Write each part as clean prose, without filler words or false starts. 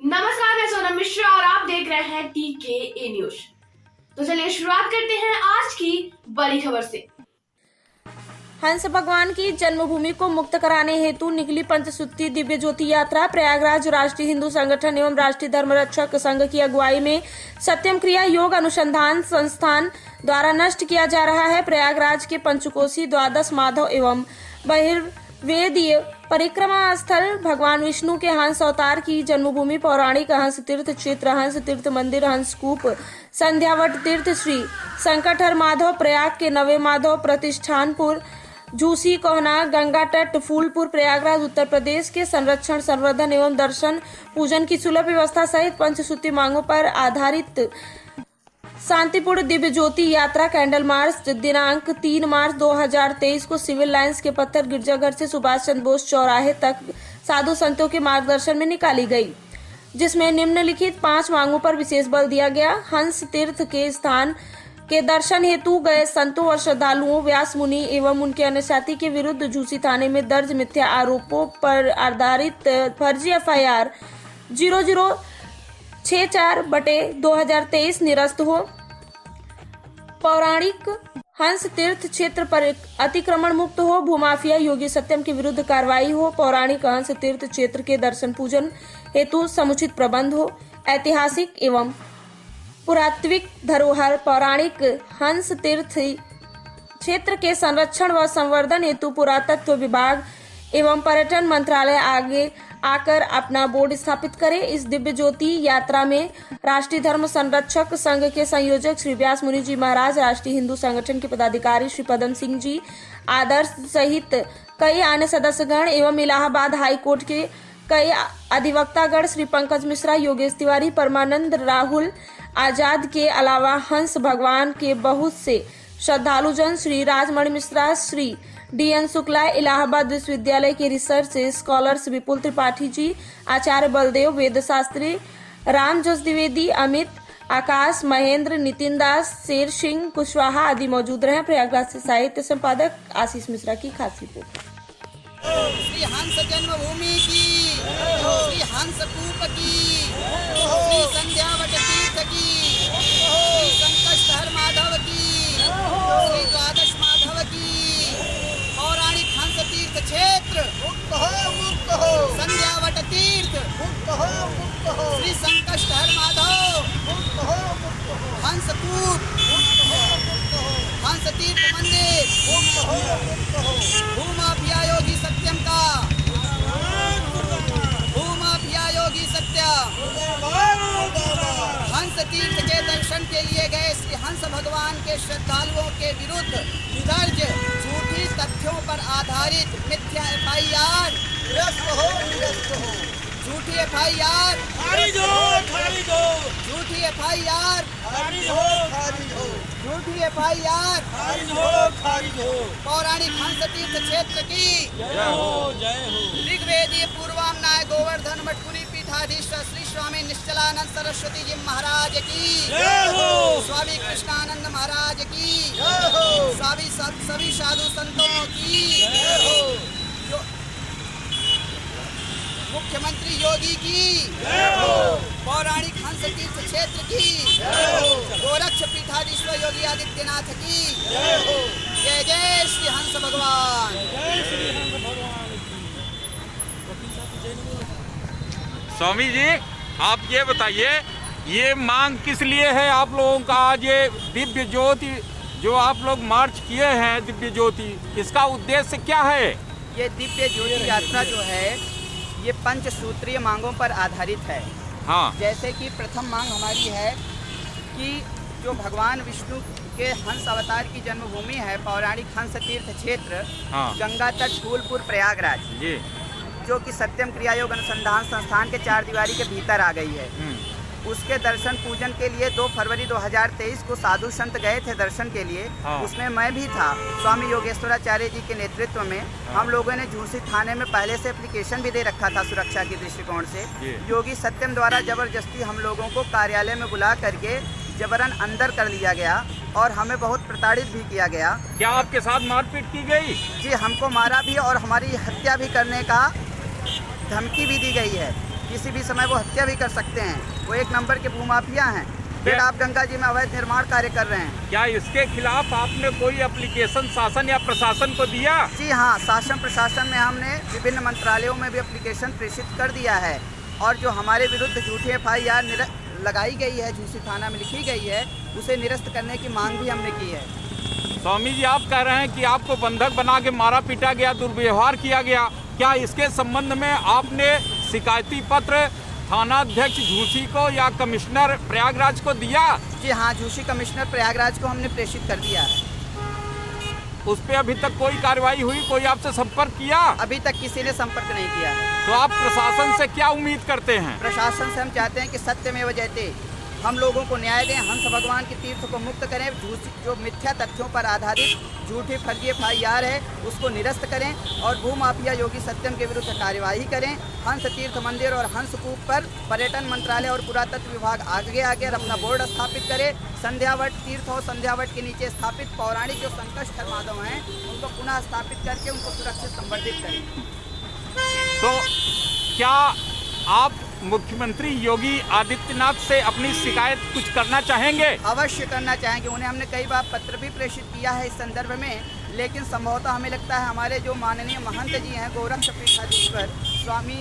नमस्कार, मैं सोनम मिश्रा और आप देख रहे हैं TKA न्यूज। तो चलिए शुरुआत करते हैं आज की बड़ी खबर से। हंस भगवान की जन्मभूमि को मुक्त कराने हेतु निकली पंचसूत्री दिव्य ज्योति यात्रा प्रयागराज राष्ट्रीय हिंदू संगठन एवं राष्ट्रीय धर्मरक्षक संघ की अगुवाई में सत्यम क्रिया योग अनुसंधान संस्थान द्वारा नष्ट किया जा रहा है। प्रयागराज के पंचकोशी द्वादश माधव एवं बहिर्वेदीय परिक्रमा स्थल भगवान विष्णु के हंस अवतार की जन्मभूमि पौराणिक हंस तीर्थ क्षेत्र हंस तीर्थ मंदिर हंसकूप संध्यावट तीर्थ श्री संकटहर माधव प्रयाग के नवे माधव प्रतिष्ठानपुर झूसी कोहना गंगा तट फूलपुर प्रयागराज उत्तर प्रदेश के संरक्षण संवर्धन एवं दर्शन पूजन की सुलभ व्यवस्था सहित पंचसूत्री मांगों पर आधारित शांतिपूर्ण दिव्य ज्योति यात्रा कैंडल मार्च दिनांक 3 मार्च 2023 को सिविल लाइंस के पत्थर गिरजाघर से सुभाष चंद्र बोस चौराहे तक साधु संतों के मार्गदर्शन में निकाली गई, जिसमें निम्नलिखित 5 मांगों पर विशेष बल दिया गया। हंस तीर्थ के स्थान के दर्शन हेतु गए संतों और श्रद्धालुओं व्यास मुनि एवं उनके अनुसाती के विरुद्ध झूसी थाने में दर्ज मिथ्या आरोपों पर आधारित फर्जी FIR 0064/2023 निरस्त हो। पौराणिक हंस तीर्थ क्षेत्र पर अतिक्रमण मुक्त हो। भूमाफिया योगी सत्यम के विरुद्ध कार्रवाई हो। पौराणिक हंस तीर्थ क्षेत्र के दर्शन पूजन हेतु समुचित प्रबंध हो। ऐतिहासिक एवं पुरातात्विक धरोहर पौराणिक हंस तीर्थ क्षेत्र के संरक्षण व संवर्धन हेतु पुरातत्व विभाग एवं पर्यटन मंत्रालय आगे आकर अपना बोर्ड स्थापित करे। इस दिव्य ज्योति यात्रा में राष्ट्रीय धर्म संरक्षक संघ के संयोजक श्री व्यास मुनि जी महाराज, राष्ट्रीय हिंदू संगठन के पदाधिकारी श्री पदम सिंह जी आदर्श सहित कई अन्य सदस्यगण एवं इलाहाबाद हाई कोर्ट के कई अधिवक्तागण श्री पंकज मिश्रा, योगेश तिवारी, परमानंद राहुल आजाद के अलावा हंस भगवान के बहुत से श्रद्धालुजन श्री राजमणि मिश्रा, श्री DN शुक्ला, इलाहाबाद विश्वविद्यालय के रिसर्च स्कॉलर्स विपुल त्रिपाठी जी, आचार्य बलदेव, वेद शास्त्री रामजोस द्विवेदी, अमित, आकाश, महेंद्र, नितिन दास, शेर सिंह कुशवाहा आदि मौजूद रहे। प्रयागराज से साहित्य संपादक आशीष मिश्रा की खास रिपोर्ट। श्री हंस जन्मभूमि की, श्री हंस कूप की, श्री संध्यावट तीर्थ की, श्री संकटहर माधव की, श्री द्वादश माधव की, पौराणिक हंस तीर्थ क्षेत्र मुक्त हो, संध्यावट तीर्थ मुक्त हो, श्री संकटहर माधव मुक्त हो, हंसकूप हंस तीर्थ मंदिर मुक्त हो, भूमाफिया योगी सत्यम का, भूमाफिया योगी सत्यम हंस तीर्थ के दर्शन के लिए गए श्री हंस भगवान के श्रद्धालुओं के विरुद्ध दर्ज झूठी तथ्यों पर आधारित मिथ्या FIR झूठी FIR झूठी FIR झूठी FIR पौराणिक हंस तीर्थ क्षेत्र की ऋग्वेदीय पूर्वामनाय गोवर्धन मठपुरी पीठाधीश्वर श्री स्वामी निश्चलानंद सरस्वती जी महाराज की, स्वामी कृष्णानंद महाराज की, सभी साधु संतों की, मुख्यमंत्री योगी की, पौराणिक हंस तीर्थ क्षेत्र की, गोरक्ष पीठाधीश्वर योगी आदित्यनाथ की, जय जय श्री हंस भगवान। स्वामी जी, आप ये बताइए, ये मांग किस लिए है आप लोगों का? आज ये दिव्य ज्योति जो आप लोग मार्च किए हैं, दिव्य ज्योति, इसका उद्देश्य क्या है? ये दिव्य ज्योति यात्रा जो है ये पंचसूत्रीय मांगों पर आधारित है। हाँ। जैसे कि प्रथम मांग हमारी है कि जो भगवान विष्णु के हंस अवतार की जन्मभूमि है पौराणिक हंस तीर्थ क्षेत्र, हाँ। गंगा तट फूलपुर प्रयागराज, जी, जो कि सत्यम क्रिया योग अनुसंधान संस्थान के 4 दीवारी के भीतर आ गई है। उसके दर्शन पूजन के लिए 2 फरवरी 2023 को साधु संत गए थे दर्शन के लिए। हाँ। उसमें मैं भी था। स्वामी योगेश्वराचार्य जी के नेतृत्व में हम लोगों ने झूसी थाने में पहले से एप्लीकेशन भी दे रखा था सुरक्षा के दृष्टिकोण से। योगी सत्यम द्वारा जबरदस्ती हम लोगों को कार्यालय में बुला करके जबरन अंदर कर लिया गया और हमें बहुत प्रताड़ित भी किया गया। क्या आपके साथ मारपीट की गई? जी, हमको मारा भी और हमारी हत्या भी करने का धमकी भी दी गई है किसी भी समय वो हत्या भी कर सकते हैं। वो एक नंबर के भूमाफिया हैं। बेडाब गंगा जी में अवैध निर्माण कार्य कर रहे हैं। क्या इसके खिलाफ आपने कोई एप्लीकेशन शासन या प्रशासन को दिया? जी हाँ, शासन प्रशासन में हमने विभिन्न मंत्रालयों में भी एप्लीकेशन प्रेषित कर दिया है और जो हमारे विरुद्ध झूठी FIR लगाई गई है, झूसी थाना में लिखी गई है, उसे निरस्त करने की मांग भी हमने की है। स्वामी जी, आप कह रहे हैं कि आपको बंधक बना के मारा पीटा गया, दुर्व्यवहार किया गया। क्या इसके संबंध में आपने शिकायती पत्र थाना अध्यक्ष झूसी को या कमिश्नर प्रयागराज को दिया? जी हाँ, झूसी कमिश्नर प्रयागराज को हमने प्रेषित कर दिया है। उस पे अभी तक कोई कार्रवाई हुई? कोई आपसे संपर्क किया? अभी तक किसी ने संपर्क नहीं किया है। तो आप प्रशासन से क्या उम्मीद करते हैं? प्रशासन से हम चाहते हैं कि सत्यमेव जयते, हम लोगों को न्याय दें, हंस भगवान के तीर्थ को मुक्त करें, जो मिथ्या तथ्यों पर आधारित झूठी फर्जी FIR है उसको निरस्त करें और भूमाफिया योगी सत्यम के विरुद्ध कार्यवाही करें। हंस तीर्थ मंदिर और हंस कूप पर पर्यटन मंत्रालय और पुरातत्व विभाग आगे अपना बोर्ड स्थापित करे। संध्यावट तीर्थ और संध्यावट के नीचे स्थापित पौराणिक जो संकष्ट माधव हैं उनको पुनः स्थापित करके उनको सुरक्षित संवर्धित करें। तो क्या आप मुख्यमंत्री योगी आदित्यनाथ से अपनी शिकायत कुछ करना चाहेंगे? अवश्य करना चाहेंगे। उन्हें हमने कई बार पत्र भी प्रेषित किया है इस संदर्भ में, लेकिन संभवतः हमें लगता है हमारे जो माननीय महंत जी हैं गोरक्ष पीठाधीश्वर स्वामी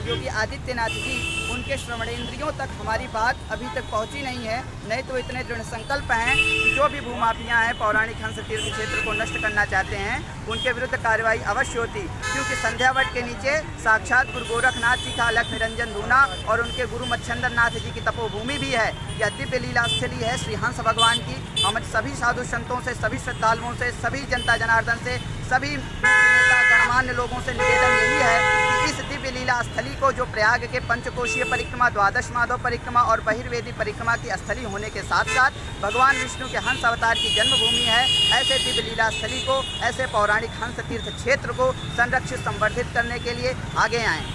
योगी आदित्यनाथ जी, उनके श्रवणेंद्रियों तक हमारी बात अभी तक पहुंची नहीं है। नहीं तो इतने दृढ़ संकल्प हैं कि जो भी भूमाफिया हैं पौराणिक हंस तीर्थ क्षेत्र को नष्ट करना चाहते हैं उनके विरुद्ध कार्रवाई अवश्य होती, क्योंकि संध्यावट के नीचे साक्षात गुरु गोरखनाथ जी का अलख निरंजन धूना और उनके गुरु मच्छंदर नाथ जी की तपोभूमि भी है। यह दिव्य लीला स्थली है श्री हंस भगवान की। हम सभी साधु संतों से, सभी श्रद्धालुओं से, सभी जनता जनार्दन से, सभी नेता गणमान्य लोगों से निवेदन यही है कि इस दिव्य लीला स्थली को, जो प्रयाग के पंचकोशीय परिक्रमा, द्वादश माधव परिक्रमा और बहिर्वेदी परिक्रमा की स्थली होने के साथ साथ भगवान विष्णु के हंस अवतार की जन्मभूमि है, ऐसे दिव्य लीला स्थली को, ऐसे पौराणिक हंस तीर्थ क्षेत्र को संरक्षित संवर्धित करने के लिए आगे आएँ।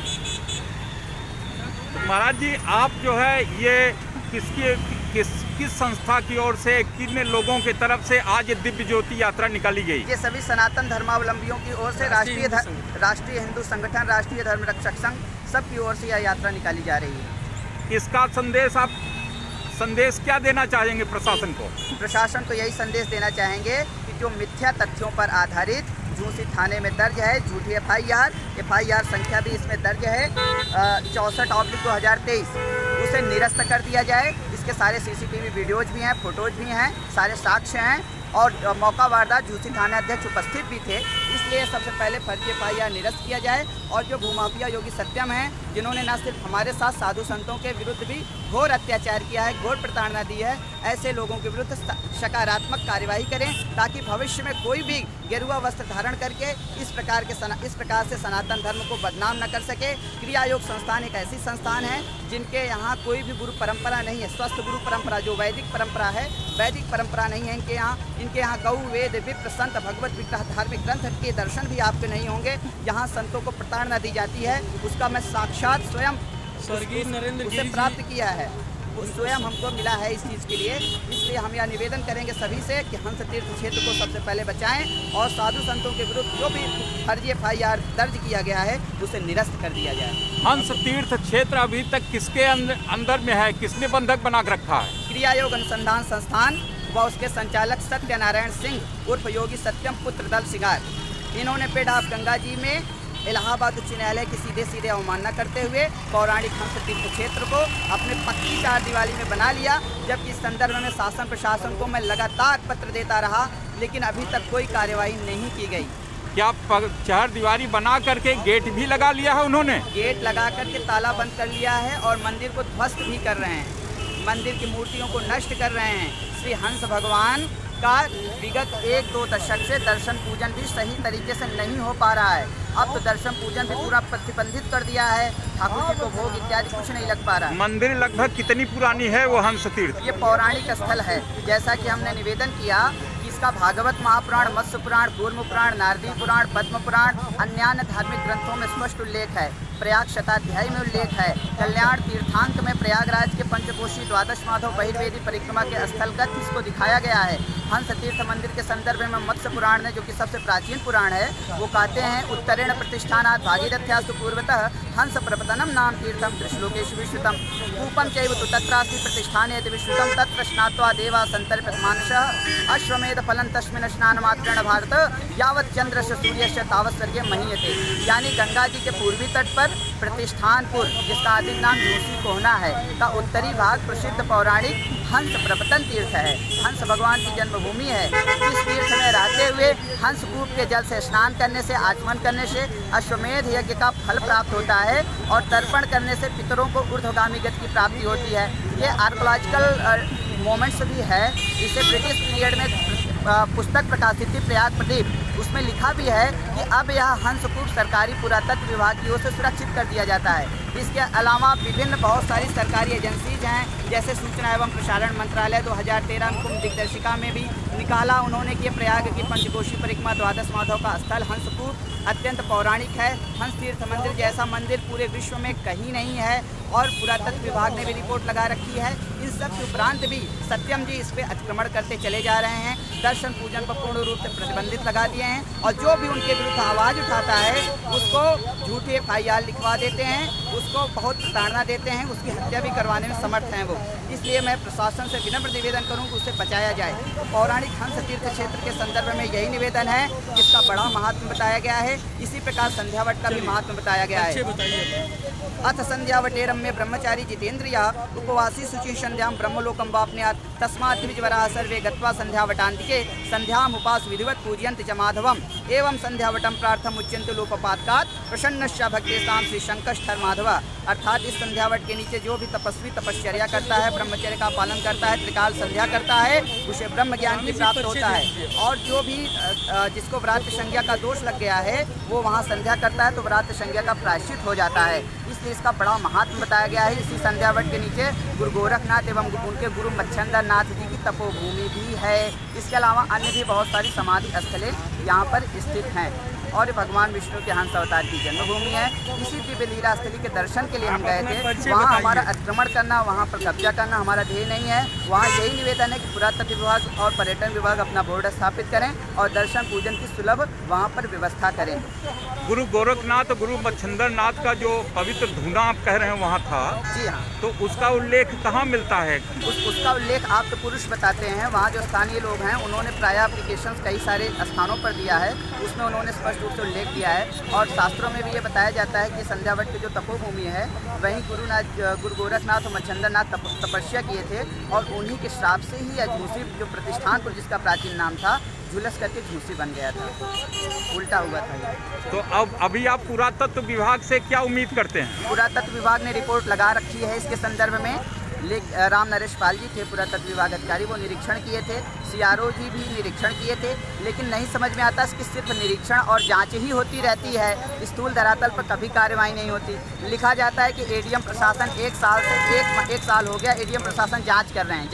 महाराज जी, आप जो है ये किस संस्था की ओर से, कितने लोगों की तरफ से आज दिव्य ज्योति यात्रा निकाली गई? ये सभी सनातन धर्मावलंबियों की ओर से राष्ट्रीय हिंदू संगठन, राष्ट्रीय धर्म रक्षक संघ, सब की ओर से यह यात्रा निकाली जा रही है। इसका संदेश क्या देना चाहेंगे प्रशासन को? प्रशासन को यही संदेश देना चाहेंगे कि जो मिथ्या तथ्यों पर आधारित झूसी थाने में दर्ज है झूठी FIR संख्या भी इसमें दर्ज है 64/2023, उसे निरस्त कर दिया जाए। इसके सारे CCTV वीडियोज भी हैं, फोटोज भी हैं, सारे साक्ष्य हैं और मौका वारदात झूसी थाना अध्यक्ष उपस्थित भी थे। इसलिए सबसे पहले फर्जी FIR निरस्त किया जाए और जो भूमाफिया योगी सत्यम हैं, जिन्होंने न सिर्फ हमारे साथ साधु संतों के विरुद्ध भी घोर अत्याचार किया है, घोर प्रताड़ना दी है, ऐसे लोगों के विरुद्ध सकारात्मक कार्यवाही करें ताकि भविष्य में कोई भी गेरुआ वस्त्र धारण करके इस प्रकार से सनातन धर्म को बदनाम न कर सके। क्रिया योग संस्थान एक ऐसी संस्थान है जिनके यहाँ कोई भी गुरु परंपरा नहीं है, स्वस्थ गुरु परंपरा जो वैदिक परंपरा है, वैदिक परंपरा नहीं है इनके यहाँ गौ वेद विप्र संत भगवत विग्रह धार्मिक ग्रंथ के दर्शन भी आपके नहीं होंगे। जहाँ संतों को प्रताड़ना दी जाती है उसका मैं साक्षात स्वयं स्वर्गीय नरेंद्र उसे प्राप्त किया है, वो स्वयं हमको मिला है इस चीज़ के लिए। इसलिए हम यह निवेदन करेंगे सभी से कि हंस तीर्थ क्षेत्र को सबसे पहले बचाएं और साधु संतों के विरुद्ध जो भी फर्जी FIR दर्ज किया गया है उसे निरस्त कर दिया जाए। हंस तीर्थ क्षेत्र अभी तक किसके अंदर में है? किसने बंधक बना कर रखा है? क्रिया योग अनुसंधान संस्थान व उसके संचालक सत्यनारायण सिंह उर्फ योगी सत्यम पुत्र दल सिगार, इन्होंने पेड़ाप गंगा जी में इलाहाबाद उच्च न्यायालय की सीधे अवमानना करते हुए पौराणिक हंस तीर्थ क्षेत्र को अपने पक्की चार दीवारी में बना लिया। जबकि इस संदर्भ में शासन प्रशासन को मैं लगातार पत्र देता रहा, लेकिन अभी तक कोई कार्यवाही नहीं की गई। क्या चार दीवारी बना करके गेट भी लगा लिया है उन्होंने? गेट लगा करके ताला बंद कर लिया है और मंदिर को ध्वस्त भी कर रहे हैं, मंदिर की मूर्तियों को नष्ट कर रहे हैं। श्री हंस भगवान का विगत 1-2 दशक से दर्शन पूजन भी सही तरीके से नहीं हो पा रहा है। अब तो दर्शन पूजन भी पूरा प्रतिबंधित कर दिया है, ठाकुर जी को भोग इत्यादि कुछ नहीं लग पा रहा है। मंदिर लगभग कितनी पुरानी है वो हंस तीर्थ? ये पौराणिक स्थल है, जैसा कि हमने निवेदन किया कि इसका भागवत महापुराण, मत्स्य पुराण, कूर्म पुराण, नारदी पुराण, पद्म पुराण, अन्य धार्मिक ग्रंथों में स्पष्ट उल्लेख है। प्रयाग शताध्यायी में उल्लेख है। कल्याण तीर्थांक में प्रयागराज के पंचकोशी द्वादश माधव बहिर्वेदी परिक्रमा के स्थलगत इसको दिखाया गया है। हंस तीर्थ मंदिर के संदर्भ में मत्स्य पुराण ने, जो कि सबसे प्राचीन पुराण है, वो कहते हैं उत्तरेण प्रतिष्ठानात् भागीरथ्यास्तु पूर्वतः हंस प्रपतनम नाम तीर्थम त्रिश्लोकेश विश्रुतम कूपम चैव तु तत्रास्ति प्रतिष्ठाने यदि विश्रुतम तत्र स्नात्वा देवा संतर्पित मानसः अश्वमेध फलं तस्मिन् स्नानमात्रेण भारत यावत् चंद्रस्य सूर्यस्य तावत् स्वर्गे महीयते। यानी गंगा जी के पूर्वी तट पर प्रतिष्ठानपुर, जिसका आदिम नाम झूसी कोहना है, का उत्तरी भाग प्रसिद्ध पौराणिक हंस प्रपतन तीर्थ है। हंस भगवान की जन्मभूमि है। इस तीर्थ में रहते हुए हंस कूप के जल से स्नान करने से, आचमन करने से अश्वमेध यज्ञ का फल प्राप्त होता है और तर्पण करने से पितरों को ऊर्ध्वगामी गति की प्राप्ति होती है। ये आर्कोलॉजिकल मोमेंट्स भी है। इसे ब्रिटिश पीरियड में पुस्तक प्रकाशित थी प्रयाग प्रदीप, उसमें लिखा भी है कि अब यह हंसकूप सरकारी पुरातत्व विभाग की ओर से सुरक्षित कर दिया जाता है। इसके अलावा विभिन्न बहुत सारी सरकारी एजेंसीज हैं, जैसे सूचना एवं प्रसारण मंत्रालय 2013 कुंभ दिग्दर्शिका में भी निकाला उन्होंने कि प्रयाग की पंचकोशी परिक्रमा द्वादश माधव का स्थल हंसकूप अत्यंत पौराणिक है। हंस तीर्थ मंदिर जैसा मंदिर पूरे विश्व में कहीं नहीं है और पुरातत्व विभाग ने भी रिपोर्ट लगा रखी है। इन सब के उपरांत भी सत्यम जी इस पर अतिक्रमण करते चले जा रहे हैं। दर्शन पूजन पर पूर्ण रूप से प्रतिबंधित लगा दिए हैं और जो भी उनके विरुद्ध आवाज़ उठाता है उसको झूठे FIR लिखवा देते हैं, उसको बहुत प्रताड़ना देते हैं, उसकी हत्या भी करवाने में समर्थ हैं वो। इसलिए मैं प्रशासन से विनम्र निवेदन करूँ कि उसे बचाया जाए। पौराणिक हंस तीर्थ क्षेत्र के संदर्भ में यही निवेदन है, जिसका बड़ा महात्म बताया गया है। इसी प्रकार संध्यावट का भी महात्म बताया गया है। अथ संध्यावटे रम्य ब्रह्मचारी जितेंद्रिया उपवासी शुचि संध्याम ब्रह्मलोकम वाप्नुयात् तस्मात् द्विजवराः सर्वे गत्वा संध्यावटान्तिके संध्याम उपास विधिवत पूजयन्ति च माधवम् एवं संध्यावटम प्रार्थम उच्यन्ते लोपपातकात् प्रसन्नश्च भक्तेषां श्री शंकरस्थर माधव। अर्थात इस संध्यावट के नीचे जो भी तपस्वी तपश्चर्या करता है, ब्रह्मचर्य का पालन करता है, त्रिकाल संध्या करता है, उसे ब्रह्म ज्ञान की प्राप्त होता है। और जो भी जिसको व्रात संज्ञा का दोष लग गया है वो वहाँ संध्या करता है तो व्रात संज्ञा का प्रायश्चित हो जाता है। इसलिए इसका बड़ा महात्म बताया गया है। इसी संध्यावट के नीचे गुरु गोरखनाथ एवं उनके गुरु मच्छंदर नाथ जी की तपोभूमि भी है। इसके अलावा अन्य भी बहुत सारी समाधि स्थलें यहाँ पर स्थित हैं और भगवान विष्णु के हंस अवतार की जन्मभूमि है। इसी दिव्य लीला स्थली के दर्शन के लिए हम गए थे। वहाँ हमारा अतिक्रमण करना, वहाँ पर कब्जा करना हमारा ध्येय नहीं है। वहाँ यही निवेदन है कि पुरातत्व विभाग और पर्यटन विभाग अपना बोर्ड स्थापित करें और दर्शन पूजन की सुलभ वहाँ पर व्यवस्था करें। गुरु गोरखनाथ, गुरु मच्छंदर नाथ का जो पवित्र धूना आप कह रहे हैं वहाँ था, जी हाँ, तो उसका उल्लेख कहाँ मिलता है? उसका उल्लेख आप तो पुरुष बताते हैं। वहाँ जो स्थानीय लोग हैं उन्होंने प्राय एप्लीकेशन कई सारे स्थानों पर दिया है, उसमें उन्होंने स्पष्ट रूप से उल्लेख किया है। और शास्त्रों में भी ये बताया जाता है कि संध्यावट की जो तपोभूमि है वहीं गुरु गोरखनाथ और मच्छंदर नाथ तपस्या किए थे और उन्हीं के श्राप से ही यह झूसी जो प्रतिष्ठानपुर जिसका प्राचीन नाम था झुलस करके झूसी बन गया था, उल्टा हुआ था। तो अब अभी आप पुरातत्व विभाग से क्या उम्मीद करते हैं? पुरातत्व विभाग ने रिपोर्ट लगा रखी है इसके संदर्भ में। राम नरेश पाल जी थे पुरातत्व विभाग अधिकारी, वो निरीक्षण किए थे। CRO जी भी निरीक्षण किए थे, लेकिन नहीं समझ में आता कि सिर्फ निरीक्षण और जांच ही होती रहती है, स्थूल धरातल पर कभी कार्रवाई नहीं होती। लिखा जाता है कि ADM प्रशासन एक साल हो गया, ADM प्रशासन जांच कर रहे हैं।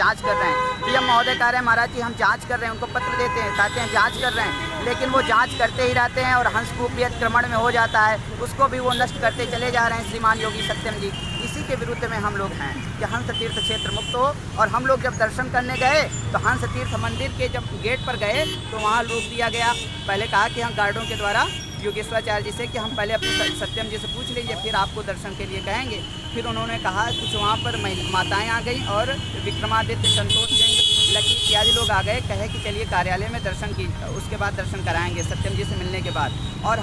DM महोदय कह रहे हैं महाराज जी हम जांच कर रहे हैं, उनको पत्र देते हैं, कहते हैं जांच कर रहे हैं, लेकिन वो जांच करते ही रहते हैं और हंसकूप भी अतिक्रमण में हो जाता है, उसको भी वो नष्ट करते चले जा रहे हैं श्रीमान योगी सत्यम जी। इसी के विरुद्ध में हम लोग हैं कि हंस तीर्थ क्षेत्र मुक्त हो। और हम लोग जब दर्शन करने गए तो हंस तीर्थ मंदिर के जब गेट पर गए तो वहाँ रोक दिया गया। पहले कहा कि हम गार्डों के द्वारा योगेश्वराचार्य जी से कि हम पहले अपने सत्यम जी से पूछ लीजिए फिर आपको दर्शन के लिए कहेंगे। फिर उन्होंने कहा कुछ वहाँ पर माताएं आ गई और विक्रमादित्य, संतोष सिंह, लकी इत्यादि लोग आ गए, कहे कि चलिए कार्यालय में दर्शन की, उसके बाद दर्शन कराएंगे सत्यम जी से मिलने के बाद। और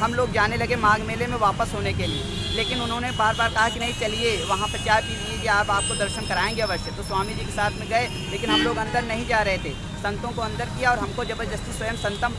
हम लोग जाने लगे माघ मेले में वापस होने के लिए, लेकिन उन्होंने बार बार कहा कि नहीं चलिए वहाँ पर चाय पी लीजिए, आप आपको दर्शन कराएंगे अवश्य। तो स्वामी जी के साथ में गए, लेकिन हम लोग अंदर नहीं जा रहे थे। संतों को अंदर किया और हमको ज़बरदस्ती स्वयं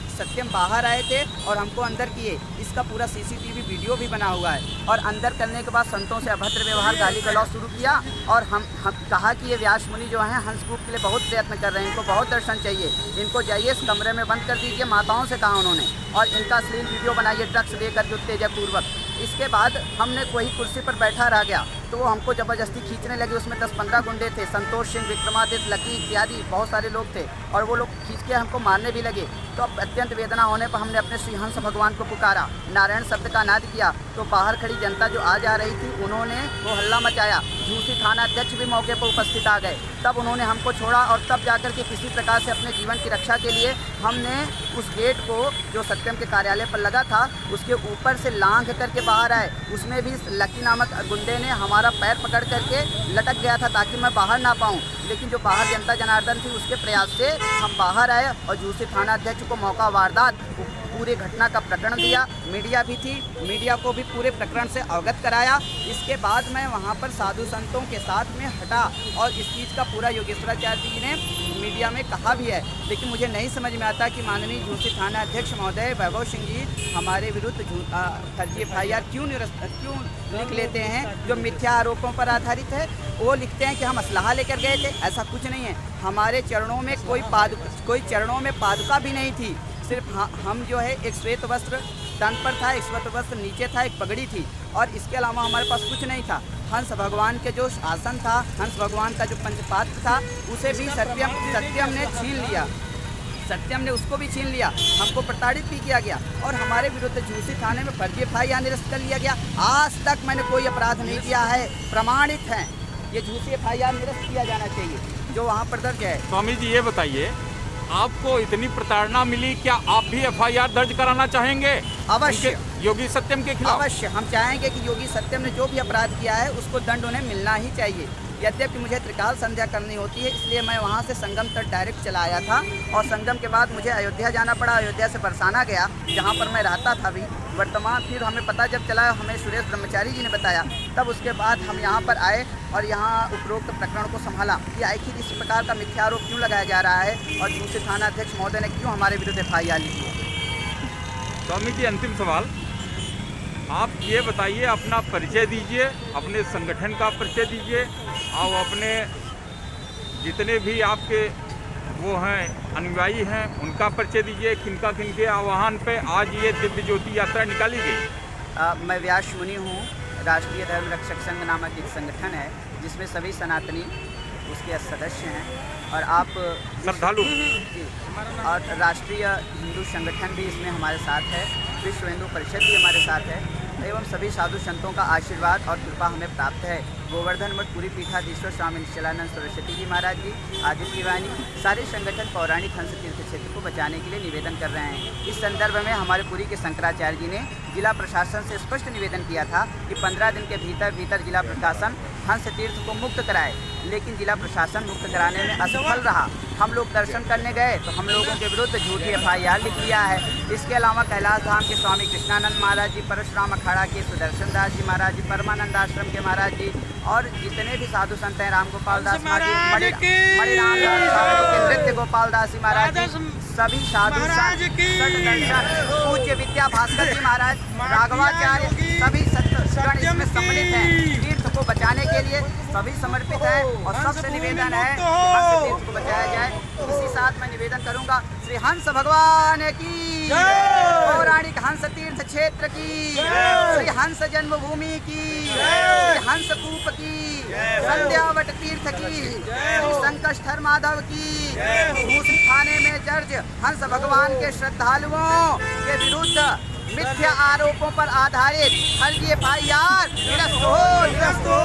सत्यम बाहर आए थे और हमको अंदर किए। इसका पूरा CCTV वीडियो भी बना हुआ है। और अंदर करने के बाद संतों से अभद्र व्यवहार, गाली गलौज शुरू किया और हम कहा कि ये व्यास मुनि जो हैं हंसकूप के लिए बहुत प्रयत्न कर रहे हैं, इनको बहुत दर्शन चाहिए, इनको जाइए इस कमरे में बंद कर दीजिए, माताओं से कहा उन्होंने, और इनका अश्लील वीडियो बनाइए ड्रग्स देकर के उत्तेजकपूर्वक। इसके बाद हमने कोई कुर्सी पर बैठा रह गया तो वो हमको ज़बरदस्ती खींचने लगे। उसमें 10-15 गुंडे थे, संतोष सिंह, विक्रमादित्य, लकी इत्यादि बहुत सारे लोग थे और वो लोग खींच के हमको मारने भी लगे। तो अब अत्यंत वेदना होने पर हमने अपने श्री हंस भगवान को पुकारा, नारायण शब्द का नाद किया। तो बाहर खड़ी जनता जो आ जा रही थी उन्होंने वो हल्ला मचाया। झूसी थाना अध्यक्ष भी मौके पर उपस्थित आ गए, तब उन्होंने हमको छोड़ा और तब जाकर के किसी प्रकार से अपने जीवन की रक्षा के लिए हमने उस गेट को जो सत्यम के कार्यालय पर लगा था उसके ऊपर से लांघ करके बाहर आए। उसमें भी लकी नामक गुंडे ने हमारा पैर पकड़ करके लटक गया था ताकि मैं बाहर ना पाऊँ, लेकिन जो बाहर जनता जनार्दन थी उसके प्रयास से हम बाहर आए और झूसी थाना अध्यक्ष को मौका वारदात पूरे घटना का प्रकरण दिया। मीडिया भी थी, मीडिया को भी पूरे प्रकरण से अवगत कराया। इसके बाद मैं वहाँ पर साधु संतों के साथ में हटा और इस चीज़ का पूरा योगेश्वराचार्य जी ने मीडिया में कहा भी है, लेकिन मुझे नहीं समझ में आता कि माननीय झूसी थाना अध्यक्ष महोदय वैभव सिंह जी हमारे विरुद्ध फर्जी FIR क्यों लिख लेते हैं जो मिथ्या आरोपों पर आधारित है। वो लिखते हैं कि हम असलहा लेकर गए थे, ऐसा कुछ नहीं है। हमारे चरणों में कोई चरणों में पादुका भी नहीं थी, सिर्फ हम जो है एक श्वेत वस्त्र तन पर था, एक श्वेत वस्त्र नीचे था, एक पगड़ी थी और इसके अलावा हमारे पास कुछ नहीं था। हंस भगवान के जो आसन था, हंस भगवान का जो पंचपात्र था उसे भी सत्यम ने छीन लिया, सत्यम ने उसको भी छीन लिया। हमको प्रताड़ित भी किया गया और हमारे विरुद्ध झूसी थाने में फर्जी FIR निरस्त कर लिया गया। आज तक मैंने कोई अपराध नहीं किया है, प्रमाणित है। ये झूसी FIR निरस्त किया जाना चाहिए जो वहाँ पर दर्ज है। स्वामी जी ये बताइए, आपको इतनी प्रताड़ना मिली, क्या आप भी FIR दर्ज कराना चाहेंगे? अवश्य। योगी सत्यम के खिलाफ अवश्य हम चाहेंगे कि योगी सत्यम ने जो भी अपराध किया है उसको दंड उन्हें मिलना ही चाहिए। यद्यपि मुझे त्रिकाल संध्या करनी होती है, इसलिए मैं वहाँ से संगम तक डायरेक्ट चला आया था और संगम के बाद मुझे अयोध्या जाना पड़ा। अयोध्या से बरसाना गया जहाँ पर मैं रहता था भी वर्तमान। फिर हमें पता जब चला, हमें सुरेश ब्रह्मचारी जी ने बताया, तब उसके बाद हम यहाँ पर आए और यहाँ उपरोक्त प्रकरण को संभाला कि आखिर इस प्रकार का मिथ्या आरोप क्यों लगाया जा रहा है और झूसी थाना अध्यक्ष महोदय ने क्यों हमारे विरुद्ध FIR लिखी है। स्वामी जी अंतिम सवाल, आप ये बताइए, अपना परिचय दीजिए, अपने संगठन का परिचय दीजिए और अपने जितने भी आपके वो हैं अनुयायी हैं उनका परिचय दीजिए। किनके आह्वान पे आज ये दिव्य ज्योति यात्रा निकाली गई? मैं व्यास मुनि हूँ। राष्ट्रीय धर्म रक्षक संघ नामक एक संगठन है जिसमें सभी सनातनी उसके सदस्य हैं और आप श्रद्धालु जी, और राष्ट्रीय हिंदू संगठन भी इसमें हमारे साथ है, विश्व हिंदू परिषद भी हमारे साथ है एवं सभी साधु संतों का आशीर्वाद और कृपा हमें प्राप्त है। गोवर्धन मठ पूरी पीठाधीश्वर स्वामी निश्चलानंद सरस्वती जी महाराज जी, आदित्य वाणी, सारे संगठन पौराणिक हंस तीर्थ क्षेत्र को बचाने के लिए निवेदन कर रहे हैं। इस संदर्भ में हमारे पुरी के शंकराचार्य जी ने जिला प्रशासन से स्पष्ट निवेदन किया था कि 15 दिन के भीतर जिला प्रशासन हंस तीर्थ को मुक्त कराए, लेकिन जिला प्रशासन मुक्त कराने में असफल रहा। हम लोग दर्शन करने गए तो हम लोगों के विरुद्ध झूठी FIR लिख लिया है। इसके अलावा कैलाश धाम के स्वामी कृष्णानंद महाराज जी, परशुराम अखाड़ा के सुदर्शन दास जी महाराज जी, परमानंद आश्रम के महाराज जी और जितने भी साधु संत हैं, राम गोपाल दास महाराज जी, मणिराम के नृत्य गोपाल दास जी महाराज जी, सभी साधु संत पूज्य विद्या भास्कर जी महाराज, राघवाचार्य, सभी सत्संगगण इसमें सम्मिलित हैं। तीर्थ को बचाने के लिए सभी समर्पित हैं और सबसे निवेदन है कि हंस तीर्थ को बचाया जाए। इसी साथ मैं निवेदन करूंगा श्री हंस भगवान की, पौराणिक हंस तीर्थ क्षेत्र की, श्री हंस जन्मभूमि की, श्री हंस कूप की, संध्यावट तीर्थ की, श्री संकष्टर माधव की, झूसी थाने में दर्ज हंस भगवान के श्रद्धालुओं के विरुद्ध मिथ्या आरोपों पर आधारित फर्जी FIR निरस्त हो।